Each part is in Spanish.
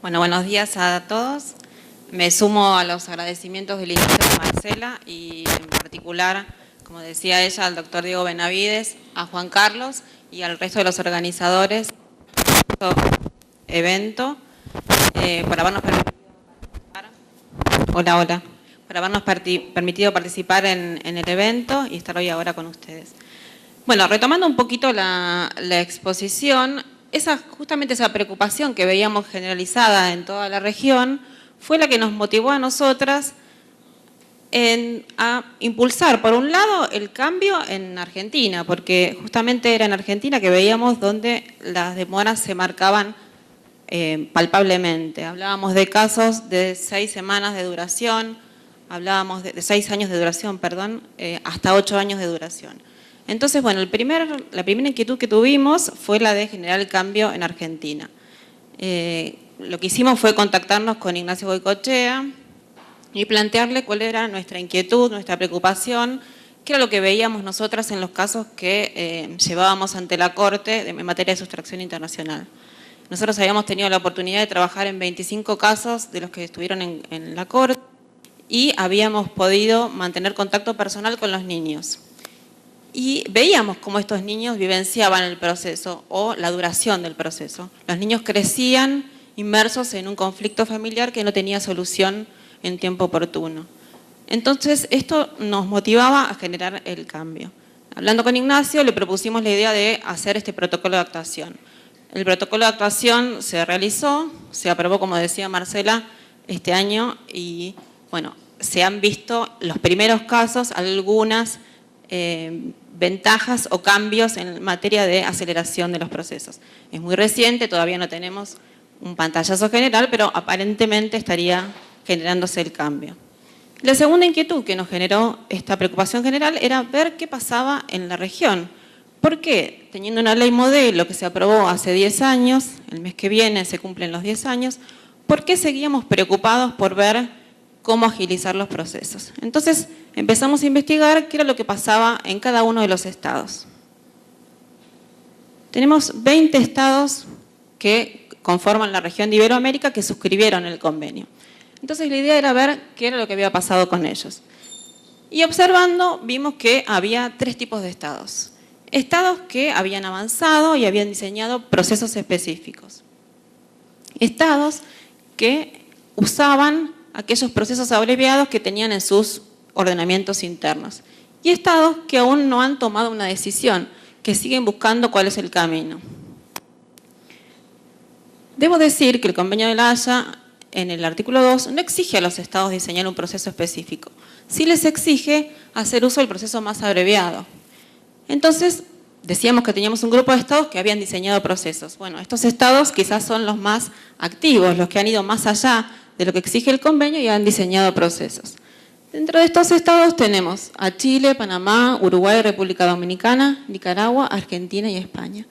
Bueno, buenos días a todos. Me sumo a los agradecimientos del inicio de Marcela y en particular, como decía ella, al doctor Diego Benavides, a Juan Carlos y al resto de los organizadores de este evento por habernos permitido participar en el evento y estar hoy ahora con ustedes. Bueno, retomando un poquito la exposición, justamente esa preocupación que veíamos generalizada en toda la región fue la que nos motivó a nosotras a impulsar, por un lado, el cambio en Argentina, porque justamente era en Argentina que veíamos donde las demoras se marcaban palpablemente. Hablábamos de casos de 6 semanas de duración, hablábamos de 6 años de duración, perdón, hasta 8 años de duración. Entonces, bueno, la primera inquietud que tuvimos fue la de generar el cambio en Argentina. Lo que hicimos fue contactarnos con Ignacio Goicoechea y plantearle cuál era nuestra inquietud, nuestra preocupación, qué era lo que veíamos nosotras en los casos que llevábamos ante la Corte en materia de sustracción internacional. Nosotros habíamos tenido la oportunidad de trabajar en 25 casos de los que estuvieron en la Corte y habíamos podido mantener contacto personal con los niños. Y veíamos cómo estos niños vivenciaban el proceso o la duración del proceso. Los niños crecían inmersos en un conflicto familiar que no tenía solución en tiempo oportuno. Entonces, esto nos motivaba a generar el cambio. Hablando con Ignacio, le propusimos la idea de hacer este protocolo de actuación. El protocolo de actuación se realizó, se aprobó, como decía Marcela, este año y, bueno, se han visto los primeros casos, algunas ventajas o cambios en materia de aceleración de los procesos. Es muy reciente, todavía no tenemos un pantallazo general, pero aparentemente estaría generándose el cambio. La segunda inquietud que nos generó esta preocupación general era ver qué pasaba en la región. ¿Por qué? Teniendo una ley modelo que se aprobó hace 10 años, el mes que viene se cumplen los 10 años, ¿por qué seguíamos preocupados por ver cómo agilizar los procesos? Entonces empezamos a investigar qué era lo que pasaba en cada uno de los estados. Tenemos 20 estados que conforman la región de Iberoamérica que suscribieron el convenio. Entonces la idea era ver qué era lo que había pasado con ellos. Y observando vimos que había 3 tipos de estados. Estados que habían avanzado y habían diseñado procesos específicos. Estados que usaban aquellos procesos abreviados que tenían en sus ordenamientos internos. Y estados que aún no han tomado una decisión, que siguen buscando cuál es el camino. Debo decir que el Convenio de La Haya, en el artículo 2, no exige a los estados diseñar un proceso específico. Sí les exige hacer uso del proceso más abreviado. Entonces, decíamos que teníamos un grupo de estados que habían diseñado procesos. Bueno, estos estados quizás son los más activos, los que han ido más allá de lo que exige el convenio y han diseñado procesos. Dentro de estos estados tenemos a Chile, Panamá, Uruguay, República Dominicana, Nicaragua, Argentina y España.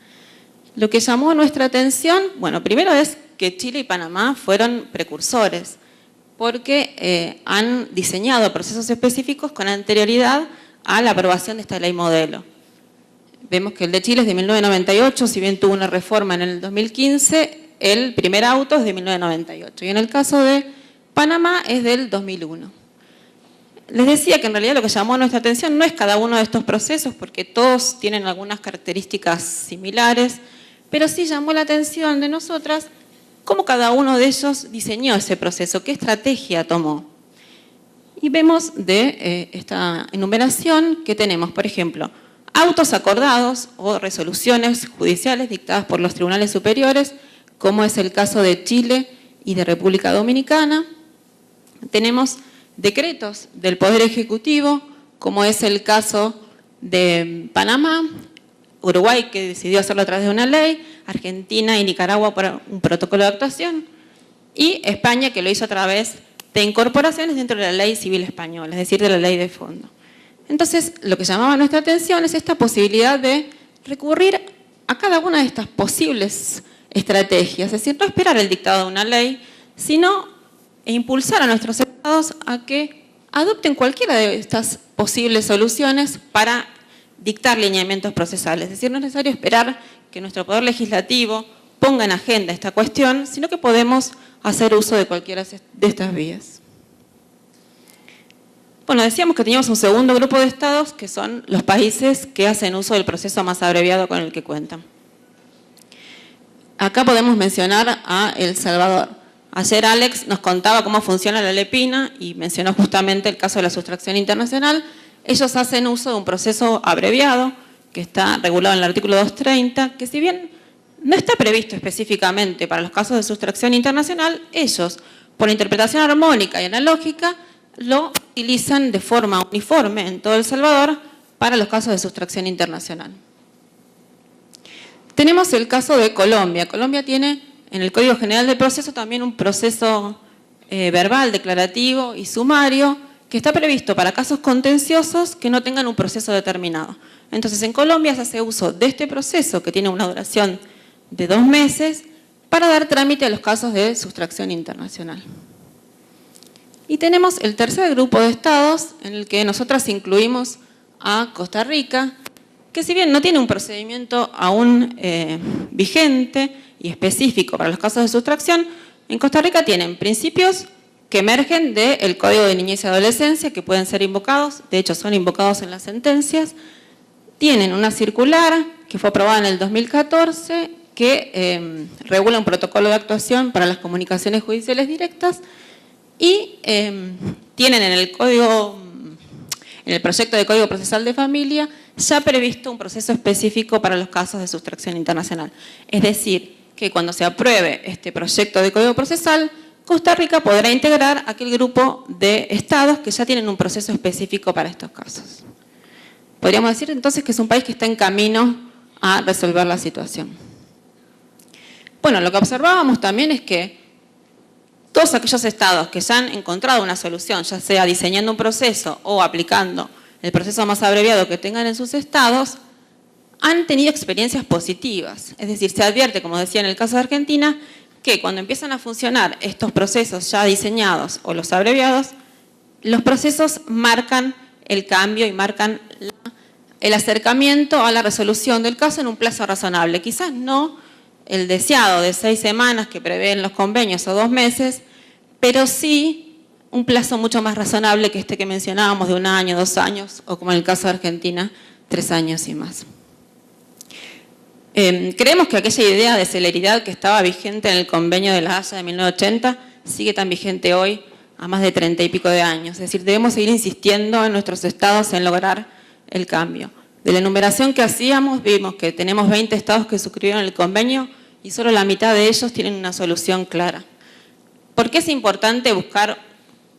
Lo que llamó nuestra atención, bueno, primero es que Chile y Panamá fueron precursores, porque han diseñado procesos específicos con anterioridad a la aprobación de esta ley modelo. Vemos que el de Chile es de 1998, si bien tuvo una reforma en el 2015, el primer auto es de 1998 y en el caso de Panamá es del 2001. Les decía que en realidad lo que llamó nuestra atención no es cada uno de estos procesos porque todos tienen algunas características similares, pero sí llamó la atención de nosotras cómo cada uno de ellos diseñó ese proceso, qué estrategia tomó. Y vemos de esta enumeración que tenemos, por ejemplo, autos acordados o resoluciones judiciales dictadas por los tribunales superiores, como es el caso de Chile y de República Dominicana. Tenemos decretos del Poder Ejecutivo, como es el caso de Panamá, Uruguay, que decidió hacerlo a través de una ley, Argentina y Nicaragua por un protocolo de actuación, y España, que lo hizo a través de incorporaciones dentro de la ley civil española, es decir, de la ley de fondo. Entonces, lo que llamaba nuestra atención es esta posibilidad de recurrir a cada una de estas posibles estrategias, es decir, no esperar el dictado de una ley, sino impulsar a nuestros estados a que adopten cualquiera de estas posibles soluciones para dictar lineamientos procesales. Es decir, no es necesario esperar que nuestro poder legislativo ponga en agenda esta cuestión, sino que podemos hacer uso de cualquiera de estas vías. Bueno, decíamos que teníamos un segundo grupo de estados, que son los países que hacen uso del proceso más abreviado con el que cuentan. Acá podemos mencionar a El Salvador. Ayer Alex nos contaba cómo funciona la LEPINA y mencionó justamente el caso de la sustracción internacional. Ellos hacen uso de un proceso abreviado que está regulado en el artículo 230, que si bien no está previsto específicamente para los casos de sustracción internacional, ellos, por interpretación armónica y analógica, lo utilizan de forma uniforme en todo El Salvador para los casos de sustracción internacional. Tenemos el caso de Colombia. Colombia tiene en el Código General del Proceso también un proceso verbal, declarativo y sumario que está previsto para casos contenciosos que no tengan un proceso determinado. Entonces, en Colombia se hace uso de este proceso que tiene una duración de 2 meses para dar trámite a los casos de sustracción internacional. Y tenemos el tercer grupo de estados en el que nosotras incluimos a Costa Rica, que si bien no tiene un procedimiento aún vigente y específico para los casos de sustracción, en Costa Rica tienen principios que emergen del Código de Niñez y Adolescencia, que pueden ser invocados, de hecho son invocados en las sentencias. Tienen una circular que fue aprobada en el 2014 que regula un protocolo de actuación para las comunicaciones judiciales directas y tienen en el proyecto de Código Procesal de Familia ya previsto un proceso específico para los casos de sustracción internacional. Es decir, que cuando se apruebe este proyecto de Código Procesal, Costa Rica podrá integrar aquel grupo de estados que ya tienen un proceso específico para estos casos. Podríamos decir entonces que es un país que está en camino a resolver la situación. Bueno, lo que observábamos también es que todos aquellos estados que ya han encontrado una solución, ya sea diseñando un proceso o aplicando el proceso más abreviado que tengan en sus estados, han tenido experiencias positivas. Es decir, se advierte, como decía en el caso de Argentina, que cuando empiezan a funcionar estos procesos ya diseñados o los abreviados, los procesos marcan el cambio y marcan el acercamiento a la resolución del caso en un plazo razonable. Quizás no el deseado de 6 semanas que prevén los convenios o 2 meses, pero sí un plazo mucho más razonable que este que mencionábamos de 1 año, 2 años, o como en el caso de Argentina, 3 años y más. Creemos que aquella idea de celeridad que estaba vigente en el convenio de La Haya de 1980 sigue tan vigente hoy a más de 30 y pico de años. Es decir, debemos seguir insistiendo en nuestros estados en lograr el cambio. De la enumeración que hacíamos, vimos que tenemos 20 estados que suscribieron el convenio y solo la mitad de ellos tienen una solución clara. ¿Por qué es importante buscar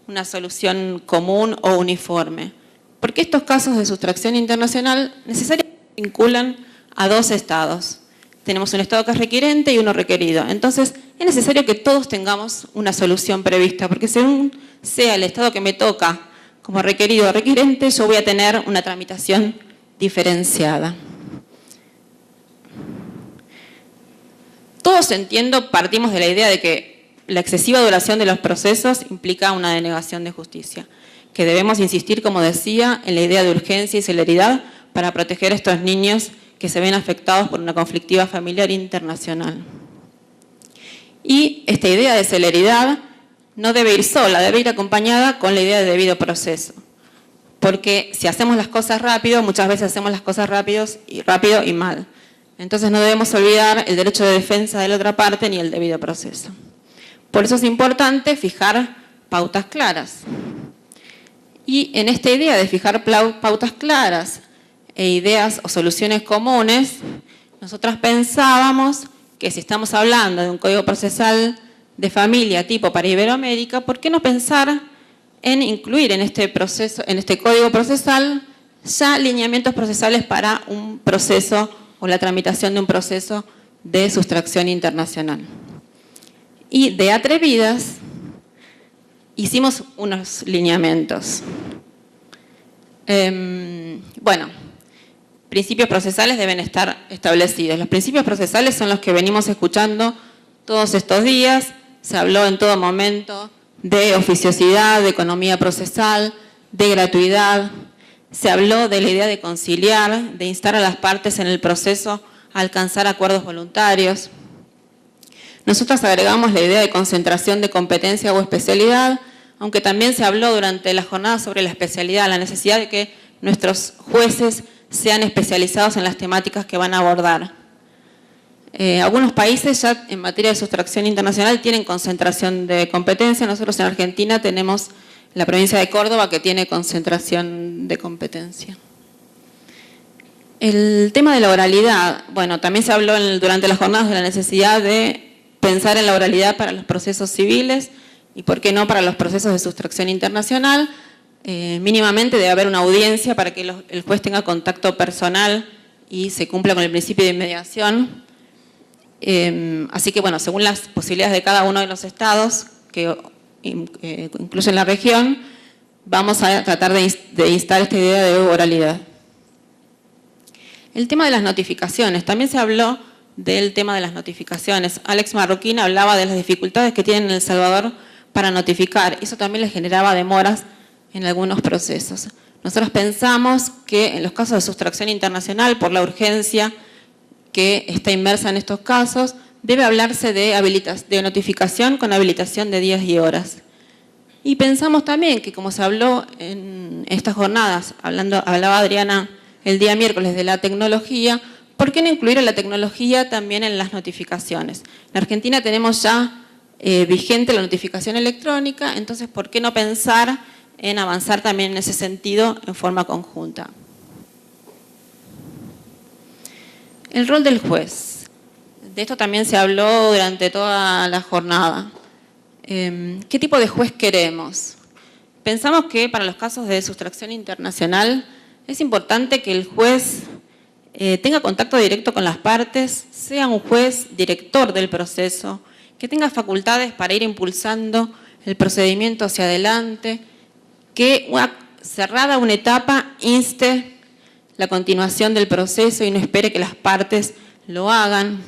una solución común o uniforme? Porque estos casos de sustracción internacional necesariamente vinculan a 2 estados. Tenemos un estado que es requerente y uno requerido. Entonces, es necesario que todos tengamos una solución prevista, porque según sea el estado que me toca como requerido o requerente, yo voy a tener una tramitación diferenciada. Todos, entiendo, partimos de la idea de que la excesiva duración de los procesos implica una denegación de justicia, que debemos insistir, como decía, en la idea de urgencia y celeridad para proteger a estos niños que se ven afectados por una conflictiva familiar internacional. Y esta idea de celeridad no debe ir sola, debe ir acompañada con la idea de debido proceso. Porque si hacemos las cosas rápido, muchas veces hacemos las cosas rápido y mal. Entonces no debemos olvidar el derecho de defensa de la otra parte ni el debido proceso. Por eso es importante fijar pautas claras. Y en esta idea de fijar pautas claras e ideas o soluciones comunes, nosotras pensábamos que si estamos hablando de un código procesal de familia tipo para Iberoamérica, ¿por qué no pensar en incluir en este proceso, en este código procesal, ya lineamientos procesales para un proceso o la tramitación de un proceso de sustracción internacional? Y de atrevidas hicimos unos lineamientos. Bueno, principios procesales deben estar establecidos. Los principios procesales son los que venimos escuchando todos estos días. Se habló en todo momento de oficiosidad, de economía procesal, de gratuidad. Se habló de la idea de conciliar, de instar a las partes en el proceso a alcanzar acuerdos voluntarios. Nosotros agregamos la idea de concentración de competencia o especialidad, aunque también se habló durante la jornada sobre la especialidad, la necesidad de que nuestros jueces sean especializados en las temáticas que van a abordar. Algunos países ya en materia de sustracción internacional tienen concentración de competencia. Nosotros en Argentina tenemos la provincia de Córdoba que tiene concentración de competencia. El tema de la oralidad, bueno, también se habló durante las jornadas de la necesidad de pensar en la oralidad para los procesos civiles y por qué no para los procesos de sustracción internacional. Mínimamente debe haber una audiencia para que el juez tenga contacto personal y se cumpla con el principio de inmediación. Así que, bueno, según las posibilidades de cada uno de los estados, que incluyen la región, vamos a tratar de instar esta idea de oralidad. El tema de las notificaciones, también se habló del tema de las notificaciones. Alex Marroquín hablaba de las dificultades que tienen en El Salvador para notificar. Eso también les generaba demoras en algunos procesos. Nosotros pensamos que en los casos de sustracción internacional, por la urgencia que está inmersa en estos casos, debe hablarse de notificación con habilitación de días y horas. Y pensamos también que, como se habló en estas jornadas, hablaba Adriana el día miércoles de la tecnología, ¿por qué no incluir a la tecnología también en las notificaciones? En Argentina tenemos ya vigente la notificación electrónica, entonces ¿por qué no pensar en avanzar también en ese sentido en forma conjunta? El rol del juez. De esto también se habló durante toda la jornada. ¿Qué tipo de juez queremos? Pensamos que para los casos de sustracción internacional es importante que el juez tenga contacto directo con las partes, sea un juez director del proceso, que tenga facultades para ir impulsando el procedimiento hacia adelante, que cerrada una etapa inste la continuación del proceso y no espere que las partes lo hagan.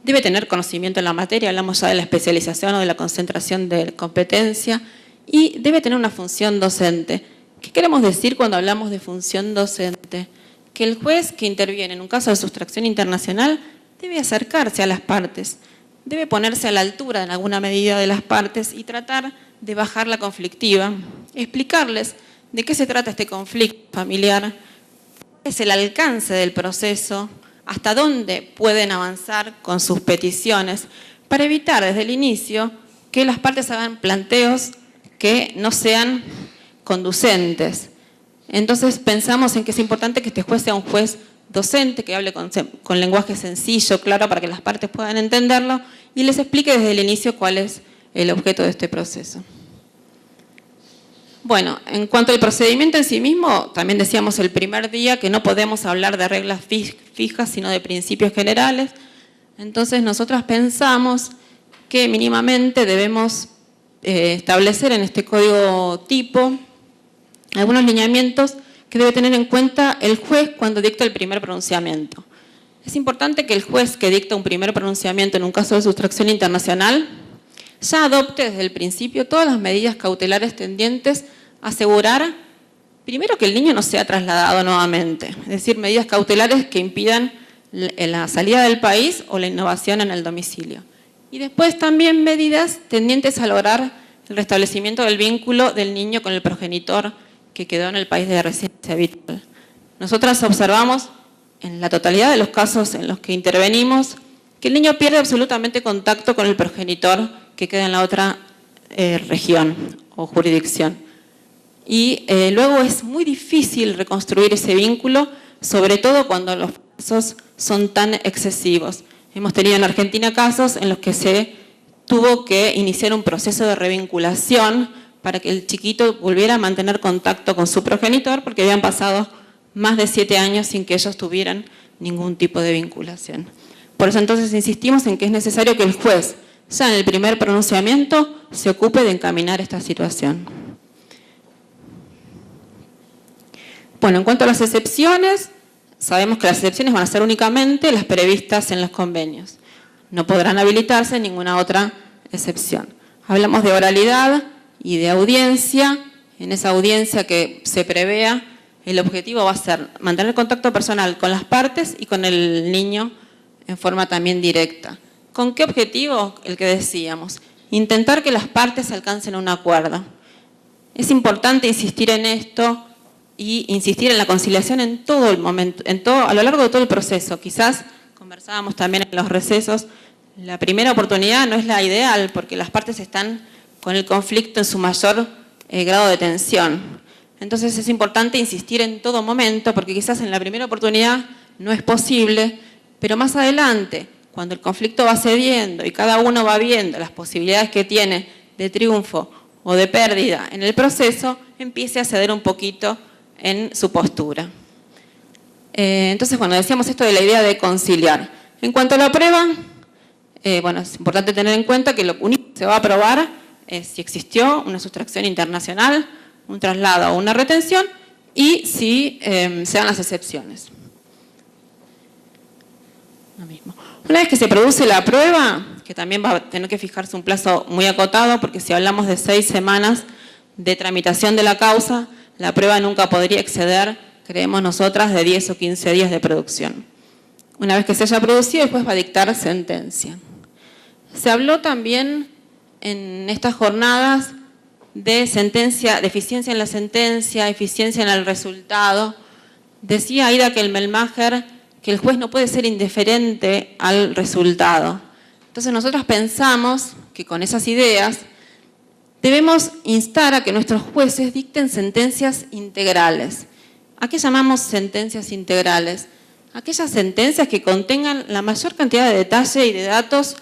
Debe tener conocimiento en la materia, hablamos ya de la especialización o de la concentración de competencia, y debe tener una función docente. ¿Qué queremos decir cuando hablamos de función docente? Que el juez que interviene en un caso de sustracción internacional debe acercarse a las partes, debe ponerse a la altura en alguna medida de las partes y tratar de bajar la conflictiva, explicarles de qué se trata este conflicto familiar, cuál es el alcance del proceso, hasta dónde pueden avanzar con sus peticiones, para evitar desde el inicio que las partes hagan planteos que no sean conducentes. Entonces pensamos en que es importante que este juez sea un juez docente, que hable con lenguaje sencillo, claro, para que las partes puedan entenderlo y les explique desde el inicio cuál es el objeto de este proceso. Bueno, en cuanto al procedimiento en sí mismo, también decíamos el primer día que no podemos hablar de reglas fijas, sino de principios generales. Entonces nosotros pensamos que mínimamente debemos establecer en este código tipo algunos lineamientos que debe tener en cuenta el juez cuando dicta el primer pronunciamiento. Es importante que el juez que dicta un primer pronunciamiento en un caso de sustracción internacional ya adopte desde el principio todas las medidas cautelares tendientes a asegurar, primero, que el niño no sea trasladado nuevamente, es decir, medidas cautelares que impidan la salida del país o la innovación en el domicilio. Y después también medidas tendientes a lograr el restablecimiento del vínculo del niño con el progenitor que quedó en el país de residencia habitual. Nosotras observamos en la totalidad de los casos en los que intervenimos que el niño pierde absolutamente contacto con el progenitor que queda en la otra región o jurisdicción. Y luego es muy difícil reconstruir ese vínculo, sobre todo cuando los casos son tan excesivos. Hemos tenido en Argentina casos en los que se tuvo que iniciar un proceso de revinculación para que el chiquito volviera a mantener contacto con su progenitor, porque habían pasado más de 7 años sin que ellos tuvieran ningún tipo de vinculación. Por eso entonces insistimos en que es necesario que el juez, ya en el primer pronunciamiento, se ocupe de encaminar esta situación. Bueno, en cuanto a las excepciones, sabemos que las excepciones van a ser únicamente las previstas en los convenios. No podrán habilitarse ninguna otra excepción. Hablamos de oralidad y de audiencia. En esa audiencia que se prevea, el objetivo va a ser mantener contacto personal con las partes y con el niño en forma también directa. ¿Con qué objetivo? El que decíamos, intentar que las partes alcancen un acuerdo. Es importante insistir en esto y insistir en la conciliación en todo el momento, a lo largo de todo el proceso. Quizás conversábamos también en los recesos, la primera oportunidad no es la ideal porque las partes están con el conflicto en su mayor grado de tensión. Entonces es importante insistir en todo momento porque quizás en la primera oportunidad no es posible, pero más adelante, cuando el conflicto va cediendo y cada uno va viendo las posibilidades que tiene de triunfo o de pérdida en el proceso, empiece a ceder un poquito en su postura. Entonces, bueno, decíamos esto de la idea de conciliar. En cuanto a la prueba, bueno, es importante tener en cuenta que lo único que se va a probar es si existió una sustracción internacional, un traslado o una retención y si se dan las excepciones. Lo mismo. Una vez que se produce la prueba, que también va a tener que fijarse un plazo muy acotado, porque si hablamos de 6 semanas de tramitación de la causa, la prueba nunca podría exceder, creemos nosotras, de 10 o 15 días de producción. Una vez que se haya producido, después va a dictar sentencia. Se habló también en estas jornadas de sentencia, de eficiencia en la sentencia, eficiencia en el resultado. Decía Aida Kelmelmacher que el juez no puede ser indiferente al resultado. Entonces nosotros pensamos que con esas ideas debemos instar a que nuestros jueces dicten sentencias integrales. ¿A qué llamamos sentencias integrales? Aquellas sentencias que contengan la mayor cantidad de detalle y de datos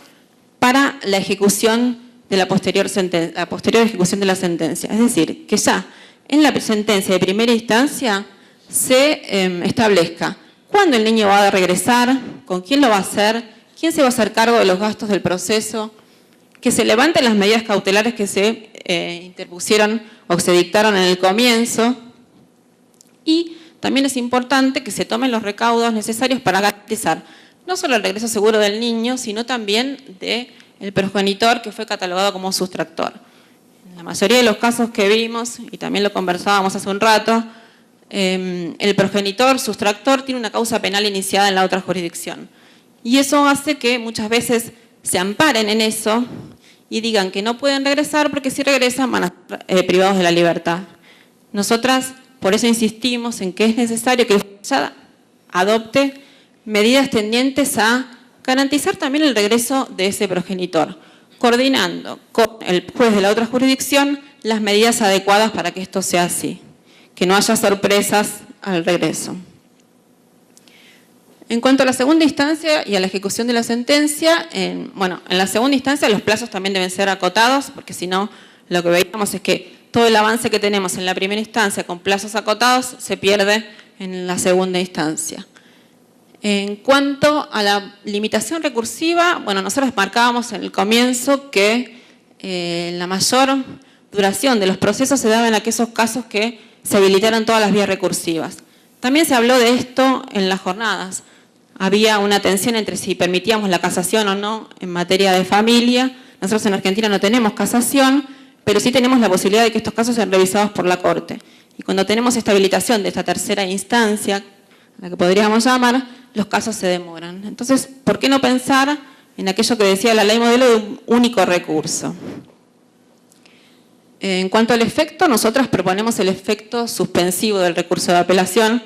para la ejecución de la posterior ejecución de la sentencia. Es decir, que ya en la sentencia de primera instancia se establezca cuándo el niño va a regresar, con quién lo va a hacer, quién se va a hacer cargo de los gastos del proceso, que se levanten las medidas cautelares que se interpusieron o que se dictaron en el comienzo. Y también es importante que se tomen los recaudos necesarios para garantizar no solo el regreso seguro del niño, sino también del progenitor que fue catalogado como sustractor. En la mayoría de los casos que vimos, y también lo conversábamos hace un rato, el progenitor sustractor tiene una causa penal iniciada en la otra jurisdicción. Y eso hace que muchas veces se amparen en eso y digan que no pueden regresar porque si regresan van a ser privados de la libertad. Nosotras por eso insistimos en que es necesario que el juez adopte medidas tendientes a garantizar también el regreso de ese progenitor, coordinando con el juez de la otra jurisdicción las medidas adecuadas para que esto sea así, que no haya sorpresas al regreso. En cuanto a la segunda instancia y a la ejecución de la sentencia, en la segunda instancia los plazos también deben ser acotados, porque si no, lo que veíamos es que todo el avance que tenemos en la primera instancia con plazos acotados se pierde en la segunda instancia. En cuanto a la limitación recursiva, bueno, nosotros marcábamos en el comienzo que la mayor duración de los procesos se daba en aquellos casos que se habilitaron todas las vías recursivas. También se habló de esto en las jornadas. Había una tensión entre si permitíamos la casación o no en materia de familia. Nosotros en Argentina no tenemos casación, pero sí tenemos la posibilidad de que estos casos sean revisados por la Corte. Y cuando tenemos esta habilitación de esta tercera instancia, a la que podríamos llamar, los casos se demoran. Entonces, ¿por qué no pensar en aquello que decía la ley modelo de un único recurso? En cuanto al efecto, nosotras proponemos el efecto suspensivo del recurso de apelación,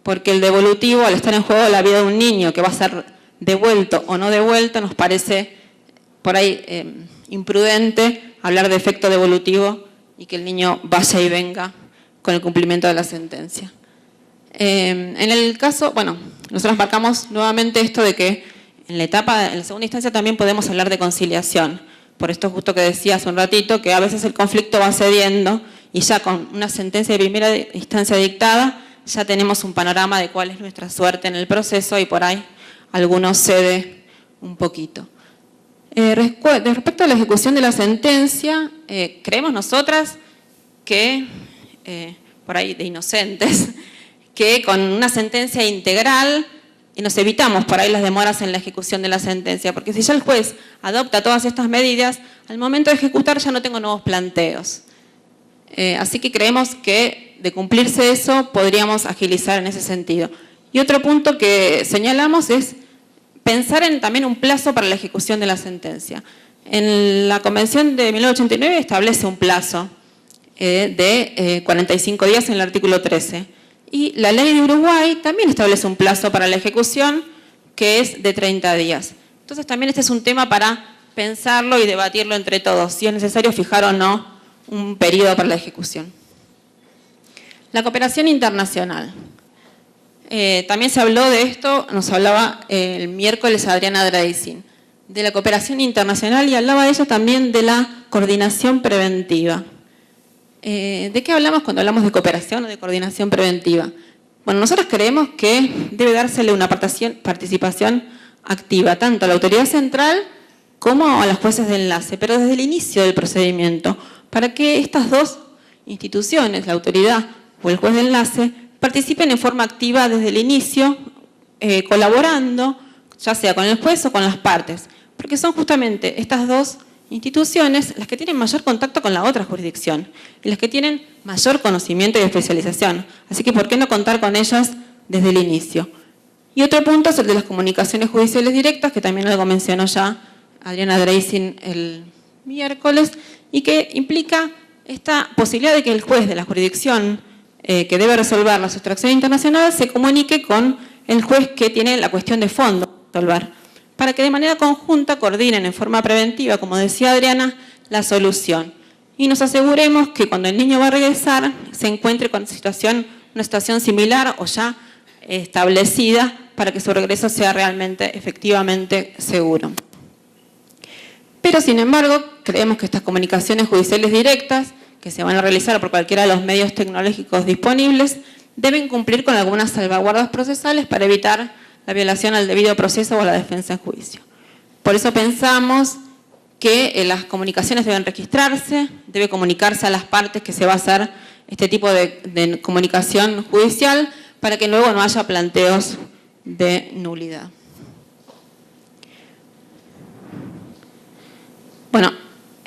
porque el devolutivo, al estar en juego la vida de un niño que va a ser devuelto o no devuelto, nos parece por ahí imprudente hablar de efecto devolutivo y que el niño vaya y venga con el cumplimiento de la sentencia. En el caso, bueno, nosotros marcamos nuevamente esto de que en la segunda instancia también podemos hablar de conciliación. Por esto justo que decía hace un ratito, que a veces el conflicto va cediendo y ya con una sentencia de primera instancia dictada, ya tenemos un panorama de cuál es nuestra suerte en el proceso y por ahí algunos cede un poquito. Respecto a la ejecución de la sentencia, creemos nosotras que, por ahí de inocentes, que con una sentencia integral nos evitamos por ahí las demoras en la ejecución de la sentencia, porque si ya el juez adopta todas estas medidas, al momento de ejecutar ya no tengo nuevos planteos. Así que creemos que de cumplirse eso podríamos agilizar en ese sentido. Y otro punto que señalamos es pensar en también un plazo para la ejecución de la sentencia. En la Convención de 1989 establece un plazo de 45 días en el artículo 13. Y la ley de Uruguay también establece un plazo para la ejecución que es de 30 días. Entonces también este es un tema para pensarlo y debatirlo entre todos, si es necesario fijar o no un periodo para la ejecución. La cooperación internacional. También se habló de esto, nos hablaba el miércoles Adriana Dreising, de la cooperación internacional, y hablaba de ello también de la coordinación preventiva. ¿De qué hablamos cuando hablamos de cooperación o de coordinación preventiva? Bueno, nosotros creemos que debe dársele una participación activa, tanto a la autoridad central como a los jueces de enlace, pero desde el inicio del procedimiento, para que estas dos instituciones, la autoridad o el juez de enlace, participen en forma activa desde el inicio, colaborando, ya sea con el juez o con las partes, porque son justamente estas dos instituciones las que tienen mayor contacto con la otra jurisdicción y las que tienen mayor conocimiento y especialización. Así que, ¿por qué no contar con ellas desde el inicio? Y otro punto es el de las comunicaciones judiciales directas, que también algo mencionó ya Adriana Dreising el miércoles, y que implica esta posibilidad de que el juez de la jurisdicción que debe resolver la sustracción internacional se comunique con el juez que tiene la cuestión de fondo a resolver, para que de manera conjunta coordinen en forma preventiva, como decía Adriana, la solución. Y nos aseguremos que cuando el niño va a regresar se encuentre con una situación similar o ya establecida para que su regreso sea realmente, efectivamente seguro. Pero, sin embargo, creemos que estas comunicaciones judiciales directas, que se van a realizar por cualquiera de los medios tecnológicos disponibles, deben cumplir con algunas salvaguardas procesales para evitar la violación al debido proceso o a la defensa en juicio. Por eso pensamos que las comunicaciones deben registrarse, debe comunicarse a las partes que se va a hacer este tipo de comunicación judicial para que luego no haya planteos de nulidad. Bueno,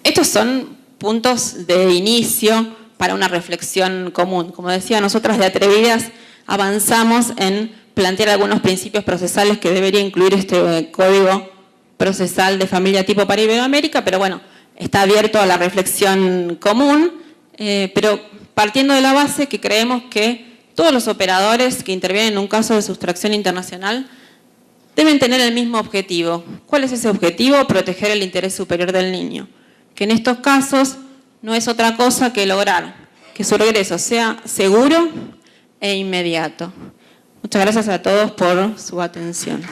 estos son puntos de inicio para una reflexión común. Como decía, nosotras de Atrevidas avanzamos en plantear algunos principios procesales que debería incluir este Código Procesal de Familia Tipo para Iberoamérica, pero bueno, está abierto a la reflexión común, pero partiendo de la base que creemos que todos los operadores que intervienen en un caso de sustracción internacional deben tener el mismo objetivo. ¿Cuál es ese objetivo? Proteger el interés superior del niño, que en estos casos no es otra cosa que lograr que su regreso sea seguro e inmediato. Muchas gracias a todos por su atención.